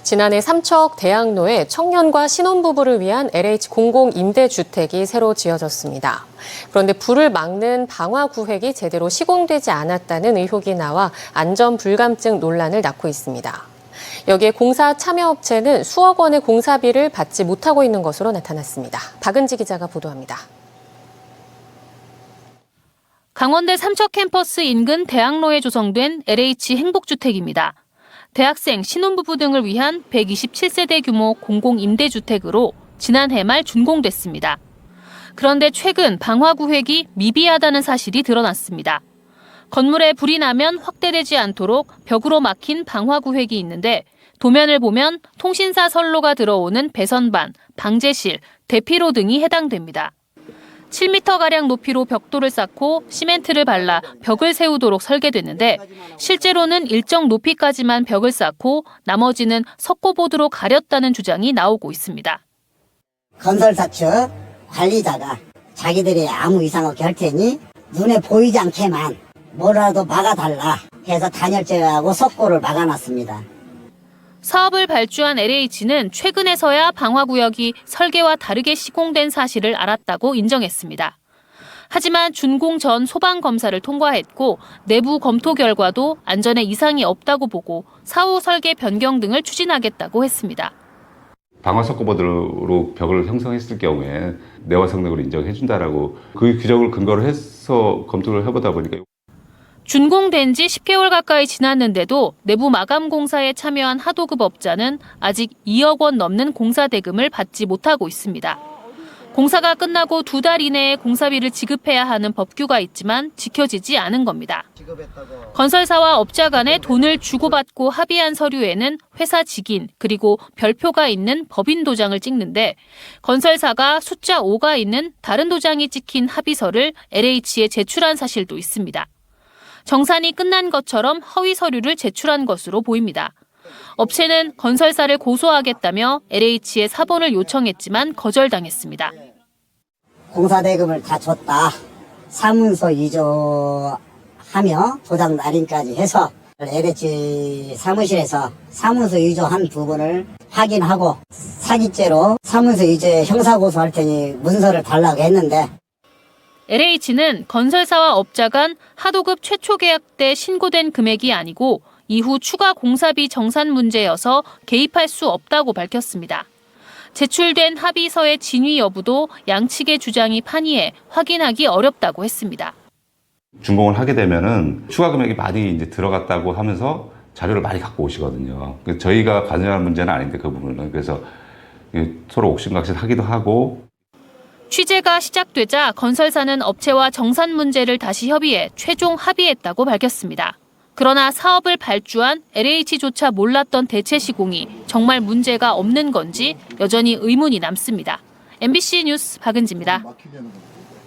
지난해 삼척 대학로에 청년과 신혼부부를 위한 LH 공공임대주택이 새로 지어졌습니다. 그런데 불을 막는 방화구획이 제대로 시공되지 않았다는 의혹이 나와 안전불감증 논란을 낳고 있습니다. 여기에 공사 참여업체는 수억 원의 공사비를 받지 못하고 있는 것으로 나타났습니다. 박은지 기자가 보도합니다. 강원대 삼척 캠퍼스 인근 대학로에 조성된 LH 행복주택입니다. 대학생, 신혼부부 등을 위한 127세대 규모 공공임대주택으로 지난해 말 준공됐습니다. 그런데 최근 방화구획이 미비하다는 사실이 드러났습니다. 건물에 불이 나면 확대되지 않도록 벽으로 막힌 방화구획이 있는데 도면을 보면 통신사 선로가 들어오는 배선반, 방제실, 대피로 등이 해당됩니다. 7m가량 높이로 벽돌을 쌓고 시멘트를 발라 벽을 세우도록 설계됐는데 실제로는 일정 높이까지만 벽을 쌓고 나머지는 석고보드로 가렸다는 주장이 나오고 있습니다. 건설사 측 관리자가 자기들이 아무 이상 없게 할 테니 눈에 보이지 않게만 뭐라도 막아달라 해서 단열재하고 석고를 막아놨습니다. 사업을 발주한 LH는 최근에서야 방화구역이 설계와 다르게 시공된 사실을 알았다고 인정했습니다. 하지만 준공 전 소방검사를 통과했고 내부 검토 결과도 안전에 이상이 없다고 보고 사후 설계 변경 등을 추진하겠다고 했습니다. 방화 석고보드로 벽을 형성했을 경우에 내화 성능으로 인정해준다라고 그 규정을 근거로 해서 검토를 해보다 보니까 준공된 지 10개월 가까이 지났는데도 내부 마감 공사에 참여한 하도급 업자는 아직 2억 원 넘는 공사 대금을 받지 못하고 있습니다. 공사가 끝나고 2달 이내에 공사비를 지급해야 하는 법규가 있지만 지켜지지 않은 겁니다. 건설사와 업자 간에 돈을 주고받고 합의한 서류에는 회사 직인 그리고 별표가 있는 법인 도장을 찍는데 건설사가 숫자 5가 있는 다른 도장이 찍힌 합의서를 LH에 제출한 사실도 있습니다. 정산이 끝난 것처럼 허위 서류를 제출한 것으로 보입니다. 업체는 건설사를 고소하겠다며 LH에 사본을 요청했지만 거절당했습니다. 공사대금을 다 줬다. 사문서 위조하며 도장 날인까지 해서 LH 사무실에서 사문서 위조한 부분을 확인하고 사기죄로 사문서 위조에 형사고소할 테니 문서를 달라고 했는데 LH는 건설사와 업자 간 하도급 최초 계약 때 신고된 금액이 아니고 이후 추가 공사비 정산 문제여서 개입할 수 없다고 밝혔습니다. 제출된 합의서의 진위 여부도 양측의 주장이 판이해 확인하기 어렵다고 했습니다. 준공을 하게 되면은 추가 금액이 많이 이제 들어갔다고 하면서 자료를 많이 갖고 오시거든요. 저희가 관여할 문제는 아닌데 그 부분은 그래서 서로 옥신각신하기도 하고. 취재가 시작되자 건설사는 업체와 정산 문제를 다시 협의해 최종 합의했다고 밝혔습니다. 그러나 사업을 발주한 LH조차 몰랐던 대체 시공이 정말 문제가 없는 건지 여전히 의문이 남습니다. MBC 뉴스 박은지입니다.